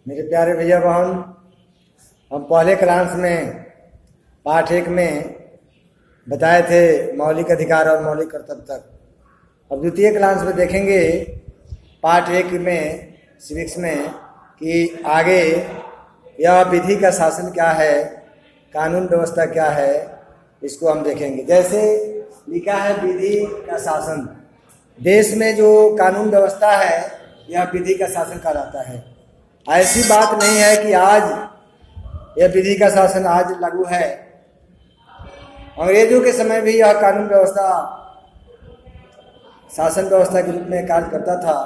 मेरे प्यारे भैया बहन, हम पहले क्लास में पाठ 1 में बताए थे मौलिक अधिकार और मौलिक कर्तव्य तक। अब द्वितीय क्लास में देखेंगे पाठ 1 में सिविक्स में कि आगे यह विधि का शासन क्या है, कानून व्यवस्था क्या है, इसको हम देखेंगे। जैसे लिखा है विधि का शासन, देश में जो कानून व्यवस्था है यह विधि का शासन कहलाता है। ऐसी बात नहीं है कि आज यह विधि का शासन आज लागू है। अंग्रेजों के समय भी यह कानून व्यवस्था शासन व्यवस्था के रूप में कार्य करता था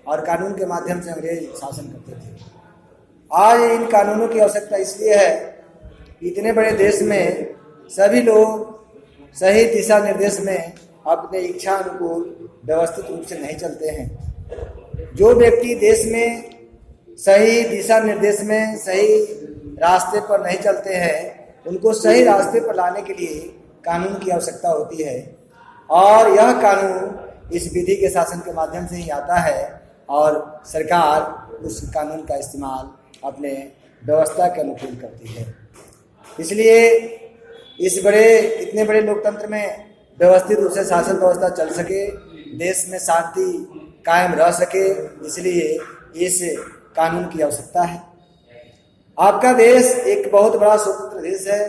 और कानून के माध्यम से अंग्रेज शासन करते थे। आज इन कानूनों की आवश्यकता इसलिए है कि इतने बड़े देश में सभी लोग सही दिशा निर्देश में अपने इच्छा अनुकूल व्यवस्थित रूप से नहीं चलते हैं। जो व्यक्ति देश में सही दिशा निर्देश में सही रास्ते पर नहीं चलते हैं, उनको सही रास्ते पर लाने के लिए कानून की आवश्यकता होती है और यह कानून इस विधि के शासन के माध्यम से ही आता है और सरकार उस कानून का इस्तेमाल अपने व्यवस्था के अनुकूल करती है। इसलिए इतने बड़े लोकतंत्र में व्यवस्थित रूप से शासन व्यवस्था चल सके, देश में शांति कायम रह सके, इसलिए इस कानून की आवश्यकता है। आपका देश एक बहुत बड़ा स्वतंत्र देश है,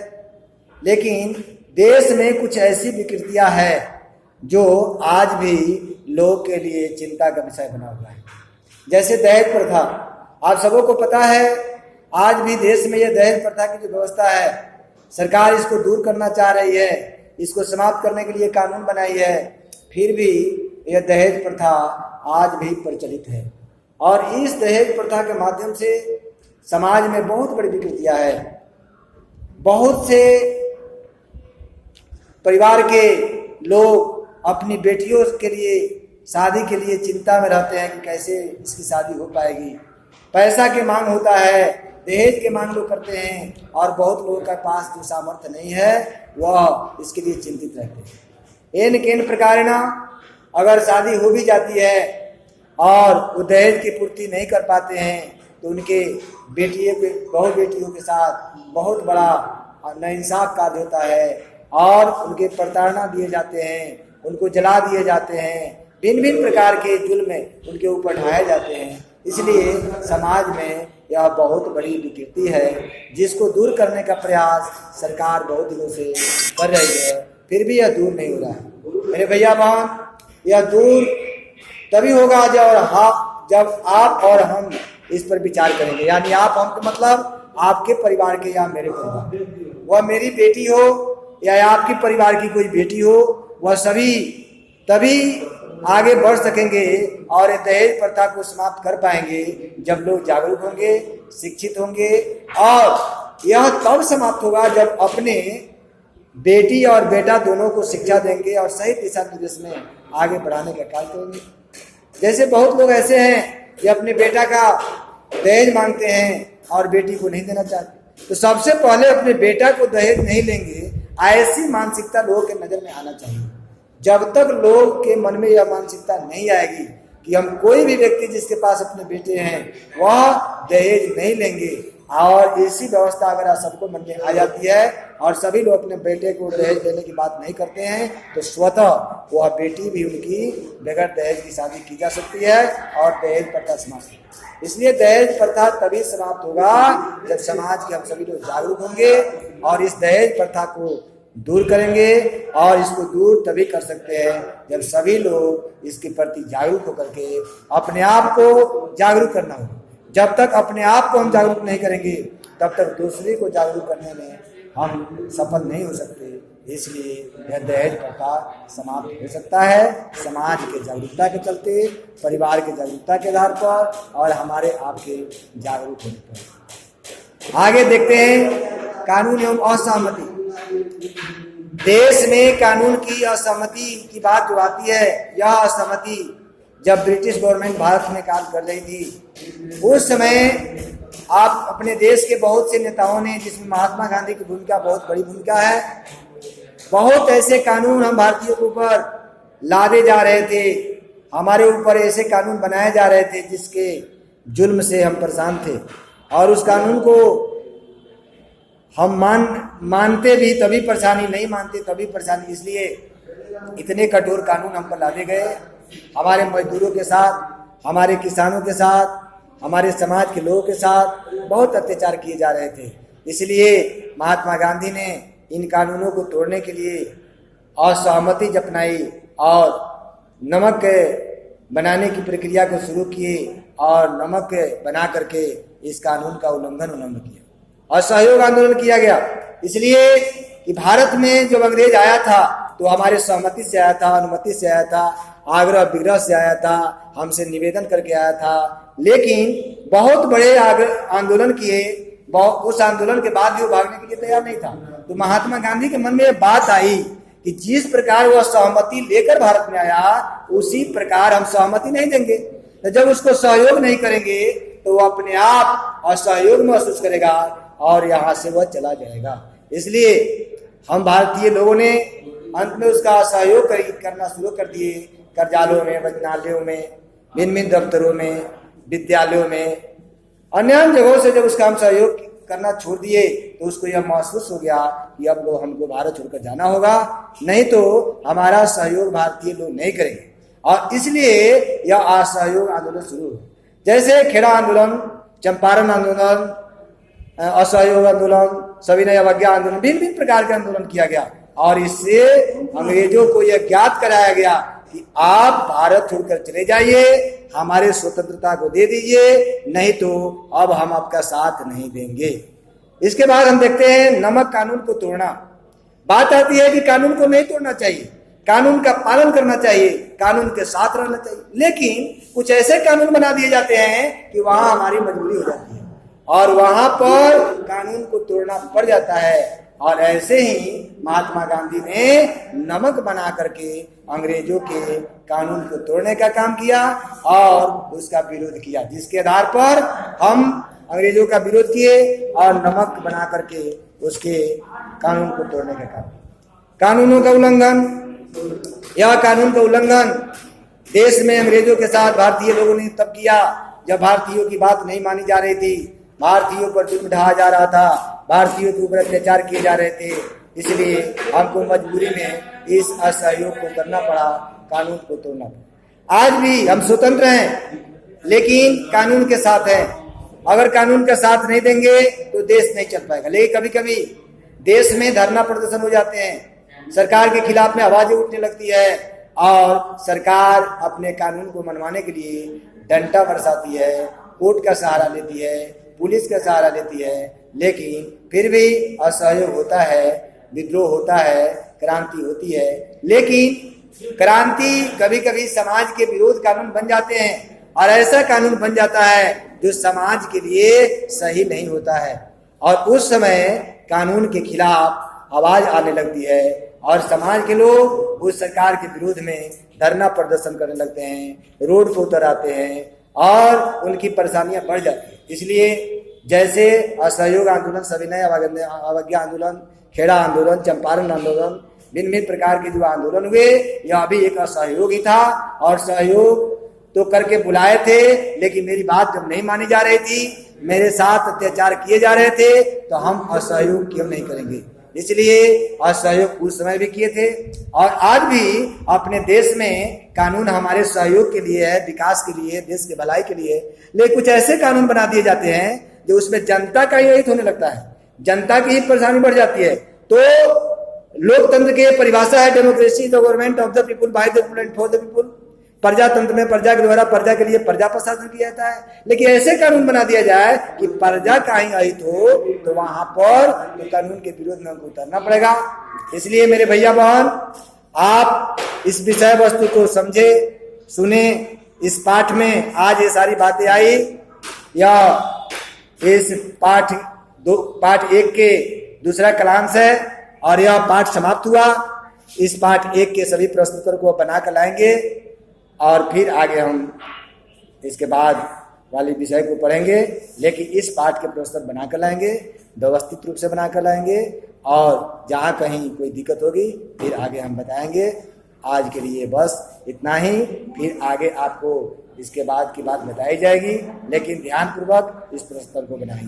लेकिन देश में कुछ ऐसी विकृतियां हैं जो आज भी लोग के लिए चिंता का विषय बना हुआ है। जैसे दहेज प्रथा, आप सबों को पता है आज भी देश में यह दहेज प्रथा की जो व्यवस्था है, सरकार इसको दूर करना चाह रही है, इसको समाप्त करने के लिए कानून बनाई है, फिर भी यह दहेज प्रथा आज भी प्रचलित है और इस दहेज प्रथा के माध्यम से समाज में बहुत बड़ी विकृतियां है। बहुत से परिवार के लोग अपनी बेटियों के लिए शादी के लिए चिंता में रहते हैं कि कैसे इसकी शादी हो पाएगी। पैसा की मांग होता है, दहेज के मांग लोग करते हैं और बहुत लोगों के पास जो सामर्थ्य नहीं है वह इसके लिए चिंतित रहते हैं। इन किन प्रकार अगर शादी हो भी जाती है और वो दहेज की पूर्ति नहीं कर पाते हैं तो उनके बहु बेटियों के साथ बहुत बड़ा नाइंसाफ कार्य होता है और उनके प्रताड़ना दिए जाते हैं, उनको जला दिए जाते हैं, भिन्न भिन्न प्रकार के जुल्म उनके ऊपर ढाए जाते हैं। इसलिए समाज में यह बहुत बड़ी विकृति है जिसको दूर करने का प्रयास सरकार बहुत दिनों से कर रही है, फिर भी यह दूर नहीं हो रहा है। मेरे भैया बहन, यह दूर तभी होगा जब आप और हम इस पर विचार करेंगे। यानी आप हम का मतलब आपके परिवार के या मेरे परिवार, वह मेरी बेटी हो या आपके परिवार की कोई बेटी हो, वह सभी तभी आगे बढ़ सकेंगे और दहेज प्रथा को समाप्त कर पाएंगे जब लोग जागरूक होंगे, शिक्षित होंगे। और यह तब समाप्त होगा जब अपने बेटी और बेटा दोनों को शिक्षा देंगे और सही दिशा निर्देश में आगे बढ़ाने का कार्य करेंगे। जैसे बहुत लोग ऐसे हैं कि अपने बेटा का दहेज मांगते हैं और बेटी को नहीं देना चाहते, तो सबसे पहले अपने बेटा को दहेज नहीं लेंगे, ऐसी मानसिकता लोगों के नजर में आना चाहिए। जब तक लोग के मन में यह मानसिकता नहीं आएगी कि हम कोई भी व्यक्ति जिसके पास अपने बेटे हैं वह दहेज नहीं लेंगे, और ऐसी व्यवस्था अगर सबको मन में आ जाती है और सभी लोग अपने बेटे को दहेज देने की बात नहीं करते हैं, तो स्वतः वह बेटी भी उनकी बगैर दहेज की शादी की जा सकती है और दहेज प्रथा समाप्त होगी। इसलिए दहेज प्रथा तभी समाप्त होगा जब समाज के हम सभी लोग जागरूक होंगे और इस दहेज प्रथा को दूर करेंगे। और इसको दूर तभी कर सकते हैं जब सभी लोग इसके प्रति जागरूक होकर के अपने आप को जागरूक करना होगा। जब तक अपने आप को हम जागरूक नहीं करेंगे तब तक दूसरे को जागरूक करने में हम सफल नहीं हो सकते। इसलिए यह दहेज प्रथा समाप्त हो सकता है समाज के जागरूकता के चलते, परिवार के जागरूकता के आधार पर और हमारे आपके जागरूक होने पर। आगे देखते हैं कानून एवं असहमति। देश में कानून की असहमति की बात जो आती है, यह असहमति जब ब्रिटिश गवर्नमेंट भारत में काम कर रही थी उस समय आप अपने देश के बहुत से नेताओं ने, जिसमें महात्मा गांधी की भूमिका बहुत बड़ी भूमिका है, बहुत ऐसे कानून हम भारतीयों के ऊपर लादे जा रहे थे, हमारे ऊपर ऐसे कानून बनाए जा रहे थे जिसके जुल्म से हम परेशान थे। और उस कानून को हम मानते भी तभी परेशानी, नहीं मानते तभी परेशानी। इसलिए इतने कठोर कानून हम पर लादे गए। हमारे मजदूरों के साथ, हमारे किसानों के साथ, हमारे समाज के लोगों के साथ बहुत अत्याचार किए जा रहे थे। इसलिए महात्मा गांधी ने इन कानूनों को तोड़ने के लिए असहमति जताई और नमक बनाने की प्रक्रिया को शुरू किए और नमक बना करके इस कानून का उल्लंघन किया और सहयोग आंदोलन किया गया। इसलिए कि भारत में जब अंग्रेज आया था तो हमारे सहमति से आया था, अनुमति से आया था, आग्रह विग्रह से आया था, हमसे निवेदन करके आया था। लेकिन बहुत बड़े आंदोलन किए, उस आंदोलन के बाद भी वो भागने के लिए तैयार नहीं था। तो महात्मा गांधी के मन में ये बात आई कि जिस प्रकार वह सहमति लेकर भारत में आया उसी प्रकार हम सहमति नहीं देंगे। तो जब उसको सहयोग नहीं करेंगे तो वो अपने आप असहयोग महसूस करेगा और यहाँ से वह चला जाएगा। इसलिए हम भारतीय लोगों ने अंत में उसका असहयोग करना शुरू कर दिए। कार्यालयों में, वचनालयों में, भिन्न दफ्तरों में, विद्यालयों में, अन्य जगहों से जब उसका हम सहयोग करना छोड़ दिए तो उसको यह महसूस हो गया कि अब हमको भारत छोड़कर जाना होगा, नहीं तो हमारा सहयोग भारतीय लोग नहीं करेंगे। और इसलिए यह असहयोग आंदोलन शुरू हुआ। जैसे खेड़ा आंदोलन, चंपारण आंदोलन, असहयोग आंदोलन, सविनय अवज्ञा आंदोलन, भिन्न प्रकार के आंदोलन किया गया और इससे अंग्रेजों को यह ज्ञात कराया गया कि आप भारत छोड़कर चले जाइए, हमारे स्वतंत्रता को दे दीजिए, नहीं तो अब हम आपका साथ नहीं देंगे। इसके बाद हम देखते हैं नमक कानून को तोड़ना। बात आती है कि कानून को नहीं तोड़ना चाहिए, कानून का पालन करना चाहिए, कानून के साथ रहना चाहिए। लेकिन कुछ ऐसे कानून बना दिए जाते हैं कि वहां हमारी मजबूरी हो जाती है और वहां पर कानून को तोड़ना पड़ जाता है। और ऐसे ही महात्मा गांधी ने नमक बना करके अंग्रेजों के कानून को तोड़ने का काम किया और उसका विरोध किया, जिसके आधार पर हम अंग्रेजों का विरोध किए और नमक बना करके उसके कानून को तोड़ने का काम। कानूनों का उल्लंघन, यह कानून का उल्लंघन देश में अंग्रेजों के साथ भारतीय लोगों ने तब किया जब भारतीयों की बात नहीं मानी जा रही थी, भारतीयों पर जुल्म ढाया जा रहा था, भारतीयों के ऊपर अत्याचार किए जा रहे थे। इसलिए हमको मजबूरी में इस असहयोग को करना पड़ा, कानून को तोड़ना पड़ा। आज भी हम स्वतंत्र हैं लेकिन कानून के साथ हैं। अगर कानून का साथ नहीं देंगे तो देश नहीं चल पाएगा। लेकिन कभी कभी देश में धरना प्रदर्शन हो जाते हैं, सरकार के खिलाफ में आवाजें उठने लगती है और सरकार अपने कानून को मनवाने के लिए डंडा बरसाती है, कोर्ट का सहारा लेती है, पुलिस का सहारा लेती है। लेकिन फिर भी असहयोग होता है, विद्रोह होता है, क्रांति होती है। लेकिन क्रांति कभी कभी समाज के विरोध कानून बन जाते हैं और ऐसा कानून बन जाता है जो समाज के लिए सही नहीं होता है और उस समय कानून के खिलाफ आवाज आने लगती है और समाज के लोग उस सरकार के विरोध में धरना प्रदर्शन करने लगते हैं, रोड पर उतर आते हैं और उनकी परेशानियां बढ़ जाती हैं। इसलिए जैसे असहयोग आंदोलन, सविनय अवज्ञा आंदोलन, खेड़ा आंदोलन, चंपारण आंदोलन, भिन्न प्रकार के जो आंदोलन हुए, यह भी एक असहयोग ही था और सहयोग तो करके बुलाए थे। लेकिन मेरी बात जब नहीं मानी जा रही थी, मेरे साथ अत्याचार किए जा रहे थे, तो हम असहयोग क्यों नहीं करेंगे। इसलिए असहयोग उस समय भी किए थे और आज भी अपने देश में कानून हमारे सहयोग के लिए है, विकास के लिए, देश के भलाई के लिए। लेकिन कुछ ऐसे कानून बना दिए जाते हैं जो उसमें जनता का ही हित होने लगता है, जनता की ही परेशानी बढ़ जाती है। तो लोकतंत्र की परिभाषा है democracy, the government of the people, by the people and for the people. प्रजातंत्र में प्रजा के द्वारा प्रजा के लिए प्रजा प्रशासन किया जाता है। लेकिन ऐसे कानून बना दिया जाए कि प्रजा का ही अहित हो तो वहां पर तो कानून के विरोध में हमको उतरना पड़ेगा। इसलिए मेरे भैया बहन, आप इस विषय वस्तु को समझे, सुने। इस पाठ में आज ये सारी बातें आई, या इस पाठ 1 के दूसरा कलांश है और यह पाठ समाप्त हुआ। इस पाठ 1 के सभी प्रश्न उत्तर को बना कर लाएंगे और फिर आगे हम इसके बाद वाले विषय को पढ़ेंगे। लेकिन इस पाठ के प्रश्न बना कर लाएंगे, व्यवस्थित रूप से बना कर लाएंगे और जहाँ कहीं कोई दिक्कत होगी फिर आगे हम बताएंगे। आज के लिए बस इतना ही, फिर आगे आपको इसके बाद की बात बताई जाएगी। लेकिन ध्यानपूर्वक इस प्रश्न को बनाएंगे।